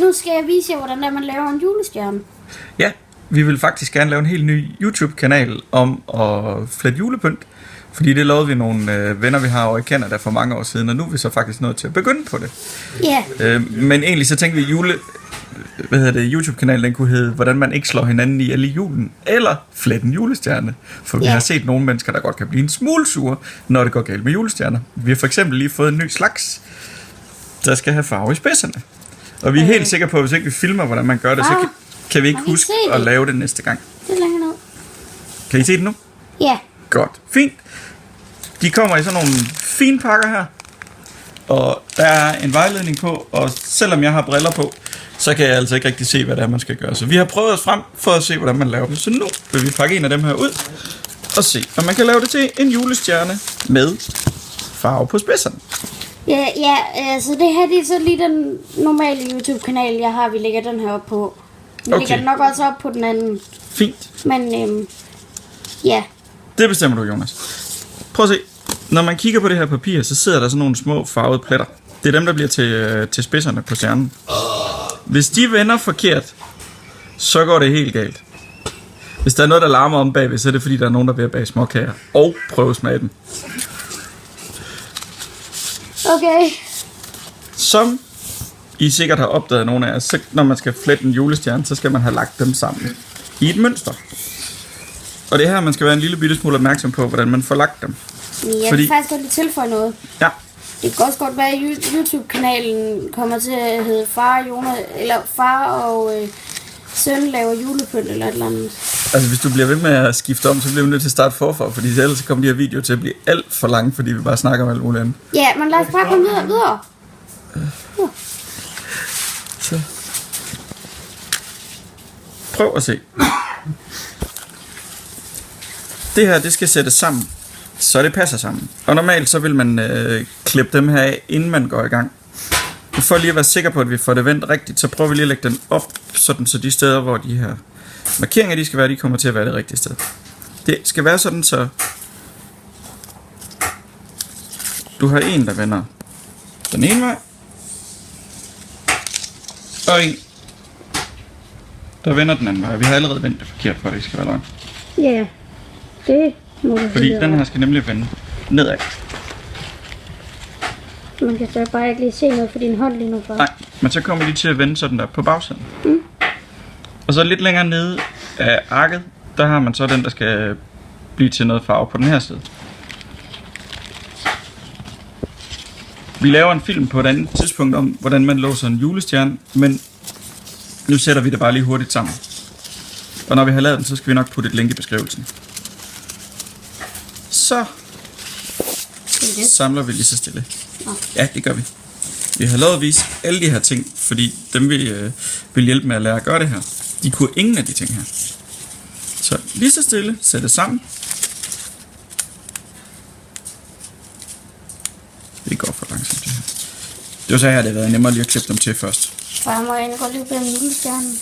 nu skal jeg vise jer, hvordan man laver en julestjerne. Ja, vi vil faktisk gerne lave en helt ny YouTube-kanal om at flette julepynt. Fordi det lovede vi nogle venner, vi har over i Canada for mange år siden, og nu er vi så faktisk nået til at begynde på det. Ja. Men egentlig så tænkte vi, YouTube-kanalen den kunne hedde, hvordan man ikke slår hinanden ihjel i julen, eller flette en julestjerne. For vi har set nogle mennesker, der godt kan blive en smule sure, når det går galt med julestjerner. Vi har for eksempel lige fået en ny slags, der skal have farve i spidserne. Og vi er helt sikre på, at hvis ikke vi filmer, hvordan man gør det, så kan vi ikke huske at lave det næste gang. Det er længere ned. Kan I se det nu? Ja. Godt. Fint. De kommer i sådan nogle fine pakker her. Og der er en vejledning på, og selvom jeg har briller på, så kan jeg altså ikke rigtig se, hvad det er, man skal gøre. Så vi har prøvet os frem for at se, hvordan man laver dem. Så nu vil vi pakke en af dem her ud og se, om man kan lave det til en julestjerne med farve på spidserne. Ja, så det her det er så lige den normale YouTube-kanal, jeg har. Vi lægger den her op på. Vi lægger den nok også op på den anden. Fint. Men ja. Det bestemmer du, Jonas. Prøv at se. Når man kigger på det her papir, så sidder der sådan nogle små farvede pletter. Det er dem, der bliver til spidserne på stjernen. Hvis de vender forkert, så går det helt galt. Hvis der er noget, der larmer om bagved, så er det fordi, der er nogen, der er ved at bage småkager og prøve at smage dem. Okay. Som I sikkert har opdaget nogle af jer, så når man skal flette en julestjerne, så skal man have lagt dem sammen i et mønster. Og det her, man skal være en lille bitte smule opmærksom på, hvordan man får lagt dem. Jeg vil faktisk godt lige tilføje noget. Ja. Det kan også godt være, at YouTube-kanalen kommer til at hedde far og søn laver julepynt eller et eller andet. Altså hvis du bliver ved med at skifte om, så bliver vi nødt til at starte forfra, fordi ellers kommer de her videoer til at blive alt for lange, fordi vi bare snakker om alt muligt andet. Ja, men lad os bare komme videre. Så. Prøv at se. Det her, det skal sættes sammen, så det passer sammen. Og normalt så vil man klippe dem her af, inden man går i gang. For lige at være sikker på, at vi får det vendt rigtigt, så prøver vi lige at lægge den op, sådan så de steder, hvor de her markeringer, de skal være, de kommer til at være det rigtige sted. Det skal være sådan, så du har en, der vender den ene vej, og en, der vender den anden vej. Vi har allerede vendt det forkert, for at det skal være løgn. Ja, det må du. Fordi den her skal nemlig vende nedad. Man kan så bare ikke lige se noget for din hånd lige nu. Nej, men så kommer de til at vende sådan der på bagsiden. Og så lidt længere nede af arket, der har man så den, der skal blive til noget farve på den her side. Vi laver en film på et andet tidspunkt om, hvordan man låser en julestjerne, men nu sætter vi det bare lige hurtigt sammen. Og når vi har lavet den, så skal vi nok putte et link i beskrivelsen. Så samler vi lige så stille. Ja, det gør vi. Vi har lavet at vise alle de her ting, fordi dem vil hjælpe med at lære at gøre det her. De kunne ingen af de ting her. Så lige så stille, sæt det sammen. Det går for langsomt det her. Det var så her, det havde været nemmere lige at klippe dem til først. Far, må jeg egentlig godt lige på den julestjerne?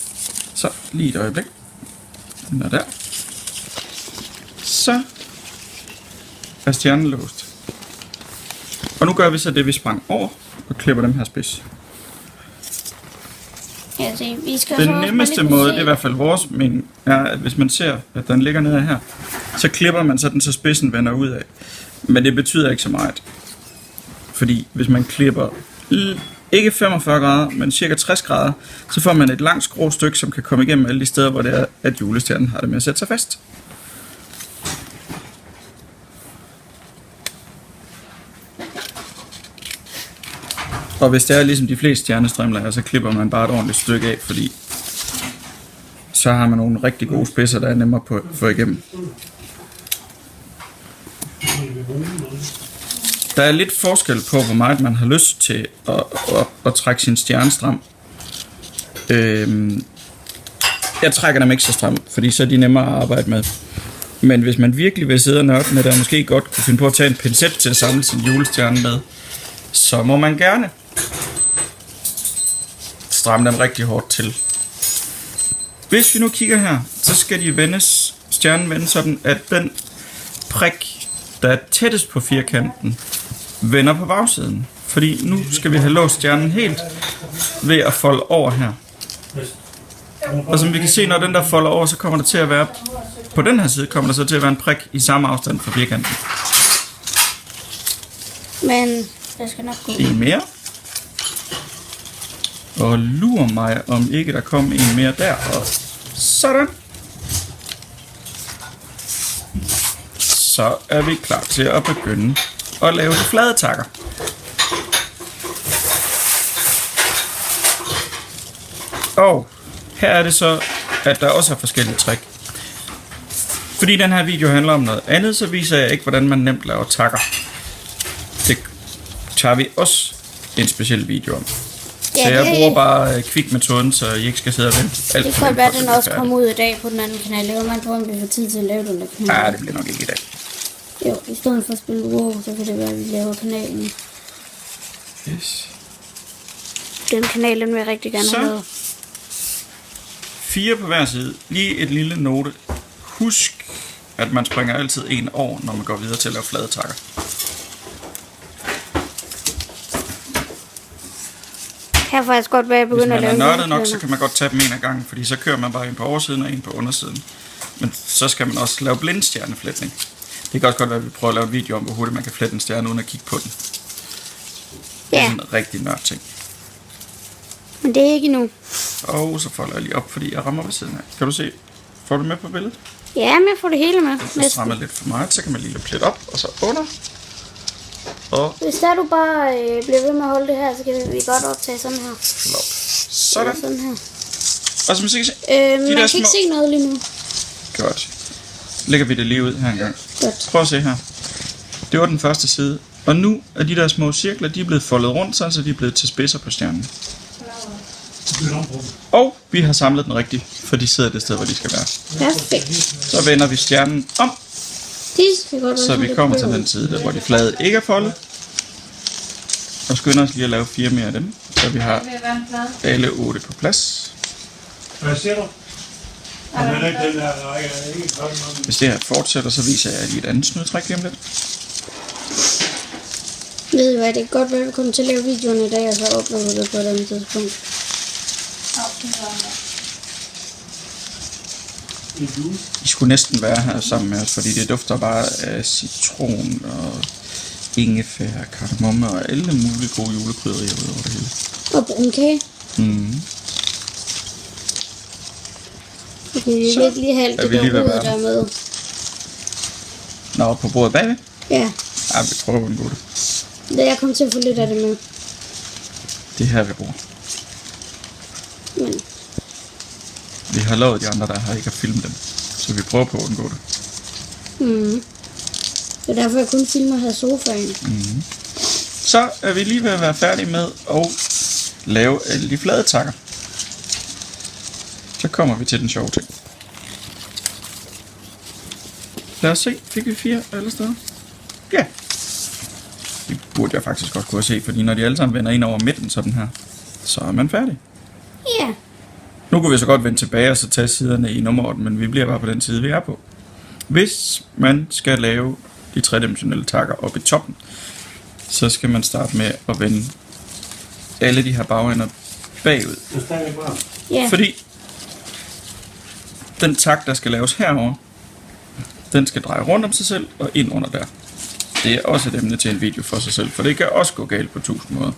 Så, lige et øjeblik. Den er der. Så er stjernen låst. Og nu gør vi så det, vi sprang over, og klipper dem her spids. Ja, så vi skal Den nemmeste måde, det er i hvert fald vores mening, er, at hvis man ser, at den ligger nede her, så klipper man så den, så spidsen vender ud af. Men det betyder ikke så meget. Fordi hvis man klipper ikke 45 grader, men cirka 60 grader, så får man et langt skråt stykke, som kan komme igennem alle de steder, hvor det er, at julestjernen har det med at sætte sig fast. Og hvis det er ligesom de fleste stjernestrimler, så klipper man bare et ordentligt stykke af, fordi så har man nogle rigtig gode spidser, der er nemmere på at få igennem. Der er lidt forskel på, hvor meget man har lyst til at trække sin stjerne stram. Jeg trækker dem ikke så stramt, fordi så er de nemmere at arbejde med. Men hvis man virkelig vil sidde og nørde med det, og måske godt kunne finde på at tage en pincet til at samle sin julestjerne med, så må man gerne stramme dem rigtig hårdt til. Hvis vi nu kigger her, så skal stjernen vende sådan, at den prik, der er tættest på firkanten, vender på bagsiden. Fordi nu skal vi have låst stjernen helt, ved at folde over her. Og som vi kan se, når den der folder over, så kommer der til at være, på den her side kommer der så til at være en prik i samme afstand fra firkanten. Men det skal nok gå. En mere. Og lurer mig, om ikke der kom en mere der. Og sådan. Så er vi klar til at begynde at lave de flade takker. Og her er det så, at der også er forskellige trick. Fordi den her video handler om noget andet, så viser jeg ikke, hvordan man nemt laver takker. Det tager vi også en speciel video om. Så jeg bruger bare Quick-metoden, så I ikke skal sidde og vente alt. Det kan være, at den også kommer ud i dag på den anden kanal. Det var man tror, at vi får tid til at lave den der kanal. Nej, det bliver nok ikke i dag. Jo, i stedet for at spille WoW, så kan det være, at vi laver kanalen. Yes. Den kanalen vil jeg rigtig gerne have lavet. 4 på hver side. Lige et lille note. Husk, at man springer altid en over, når man går videre til at lave flade takker. Her får jeg godt være, at jeg begynder at lave. Hvis man er nørdet nok, så kan man godt tage dem en af gangen, fordi så kører man bare en på oversiden og en på undersiden. Men så skal man også lave blindstjerneflætning. Det kan også godt være, at vi prøver at lave en video om, hvor hurtigt man kan flette en stjerne uden at kigge på den. Det er sådan en rigtig nørd ting. Men det er ikke endnu. Og så folder jeg lige op, fordi jeg rammer ved siden af. Kan du se? Får du med på billedet? Ja, men jeg får det hele med. Hvis du rammer lidt for meget, så kan man lige løbe lidt op, og så under. Og hvis der du bare bliver ved med at holde det her, så kan vi godt optage sådan her. flop. Sådan. Sådan her. Og som I kan se, man kan ikke se noget lige nu. Godt. Lægger vi det lige ud her engang. Godt. Prøv at se her. Det var den første side. Og nu er de der små cirkler, de er blevet foldet rundt, så de er blevet til spidser på stjernen. Og vi har samlet den rigtigt, for de sidder det sted, hvor de skal være. Perfekt. Så vender vi stjernen om, så vi kommer til den side, der, hvor de flade ikke er foldet. Og skynder os lige at lave 4 mere af dem, så vi har alle 8 på plads. Hvad siger du? Hvis det her fortsætter, så viser jeg lige et andet snydtræk lige om lidt. Ved I hvad, det er godt, at vi kommer til at lave videoen i dag, og så uploader det på et andet tidspunkt. I skulle næsten være her sammen med os, fordi det dufter bare af citron og ingefær, kardemomme og alle mulige gode julekrydderier ud over det hele. Og brunkage. Okay, vi vil lige have alt det der hoved der med. Nå, på bordet bagved? Ja. Ja, vi prøver at undgå det. Jeg kommer til at få lidt af det med. Det er her, vi bruger. Men vi har lovet de andre, der har ikke at filme dem. Så vi prøver på at undgå det. Det er derfor, jeg kun filmer her sofaen. Så er vi lige ved at være færdige med at lave alle de flade takker. Så kommer vi til den sjove ting. Lad os se, fik vi 4 alle steder? Ja. Det burde jeg faktisk godt kunne se, fordi når de alle sammen vender ind over midten sådan her, så er man færdig. Ja. Nu kunne vi så godt vende tilbage og så tage siderne i nummerorden, men vi bliver bare på den side, vi er på. Hvis man skal lave de tredimensionelle takker op i toppen, så skal man starte med at vende alle de her bagender bagud. Ja. Fordi den tak, der skal laves herover, den skal dreje rundt om sig selv og ind under der. Det er også et emne til en video for sig selv, for det kan også gå galt på 1000 måder.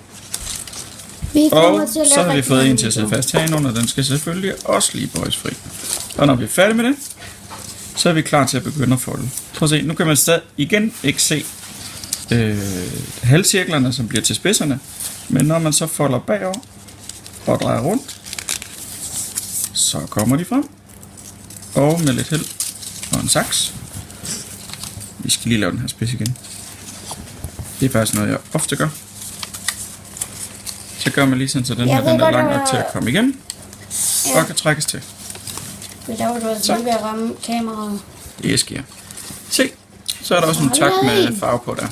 Og så har vi fået en til at sidde fast herinde, og den skal selvfølgelig også lige bøjes fri. Og når vi er færdige med det, så er vi klar til at begynde at folde. Prøv at se, nu kan man stadig igen ikke se halvcirklerne, som bliver til spidserne. Men når man så folder bagover og drejer rundt, så kommer de frem. Og med lidt held og en saks. Vi skal lige lave den her spids igen. Det er faktisk noget, jeg ofte gør. Så gør man lige sådan, så den her den er lang nok til at komme igen. Ja. Og kan trækkes til. Men der var du altså lige ved at ramme kameraet. Det sker. Se, så er der også en tak med farve på der.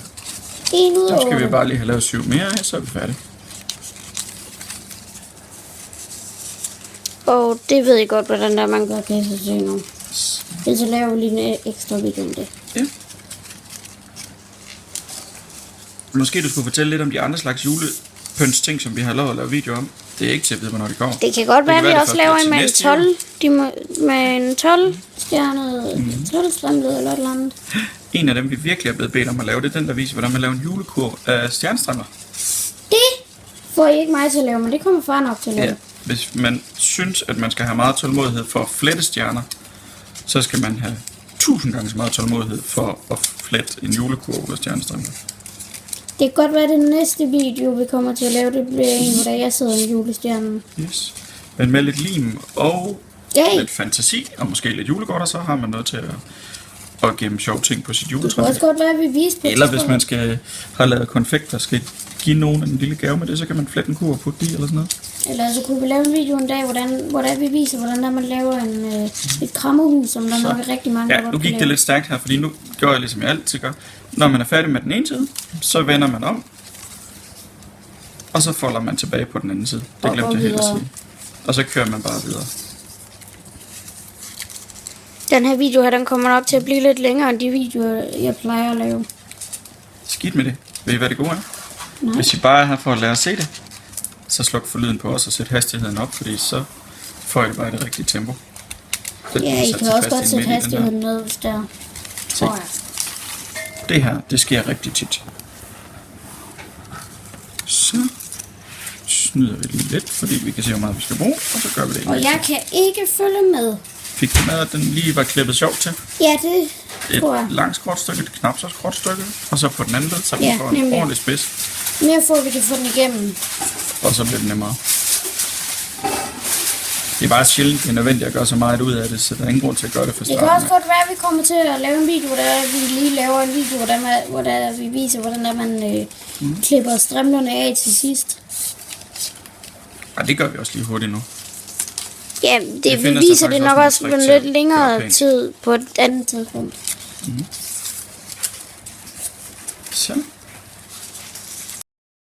Så skal vi bare lige have lavet 7 mere, og så er vi færdige. Og det ved jeg godt, hvordan der man gør, kan jeg så se nu. Så laver vi lige en ekstra video om det. Ja. Måske du skulle fortælle lidt om de andre slags julepøns ting, som vi har lavet at lave video om. Det er ikke til at vide, hvornår de kommer. Det kan godt være, at vi det også først laver bliver en med til en næste 12, med en 12-stjernet, 12-stjernet eller et eller andet. En af dem, vi virkelig er blevet bedt om at lave, det er den, der viser, hvordan man laver en julekur af stjernestrimler. Det får I ikke mig til at lave, men det kommer far nok til at lave. Ja. Hvis man synes, at man skal have meget tålmodighed for at flette stjerner, så skal man have 1000 gange så meget tålmodighed for at flette en julekur ud af stjernestrimler. Det kan godt være, at det næste video, vi kommer til at lave, det bliver en, hvor jeg sidder med julestjernen. Yes. Men med lidt lim og Yay. lidt fantasi, og måske lidt julegodter, så har man noget til at gemme sjove ting på sit Det juletræ. kunne også godt være, at vi viste på Eller hvis man skal have lavet konfekt, der skal give nogen en lille gave med det, så kan man flette en kur og putte det i, eller sådan noget. Eller så kunne vi lave en video en dag, hvordan vi viser, hvordan man laver et krammerhus, som der nok er rigtig mange, Ja, der nu godt gik kan det lave. lidt stærkt her, fordi nu gør jeg ligesom jeg altid gør. Når man er færdig med den ene side, så vender man om, og så folder man tilbage på den anden side. Det Og glemte går jeg helt at videre. sige. Og så kører man bare videre. Den her video her, den kommer nok til at blive lidt længere end de videoer, jeg plejer at lave. Skidt med det. Ved I, hvad det gode er? Nej. Hvis I bare er her for at lære at se det, så sluk for lyden på os og sæt hastigheden op, fordi så får I det bare i det rigtige tempo. Så Ja, I sat kan sig også fast godt i sætte midten i den her. hastigheden ned, hvis der er. Se. Tror jeg. Det her, det sker rigtig tit. Så snyder vi lige lidt, fordi vi kan se, hvor meget vi skal bruge, og så gør vi det. Og jeg kan ikke følge med. Fik du med, at den lige var klippet sjovt til? Ja, det tror jeg. Et langt skråtstykke, et knap så skråtstykke, og så på den anden led, så den Ja, får en nemlig. ordentlig spids, Mere får vi kan få den igennem. og så bliver det nemmere. Det er bare sjældent, det er nødvendigt at gøre så meget ud af det, så der er ingen grund til at gøre det fra Det kan starten. også godt være, at vi kommer til at lave en video, hvor vi lige laver en video, hvor vi viser, hvordan der man klipper strimlerne af til sidst. Og det gør vi også lige hurtigt nu. Ja, Det det vi findes der viser det faktisk nok også også på nogle en trick til lidt at længere gøre pænt. tid på et andet tidspunkt. Så.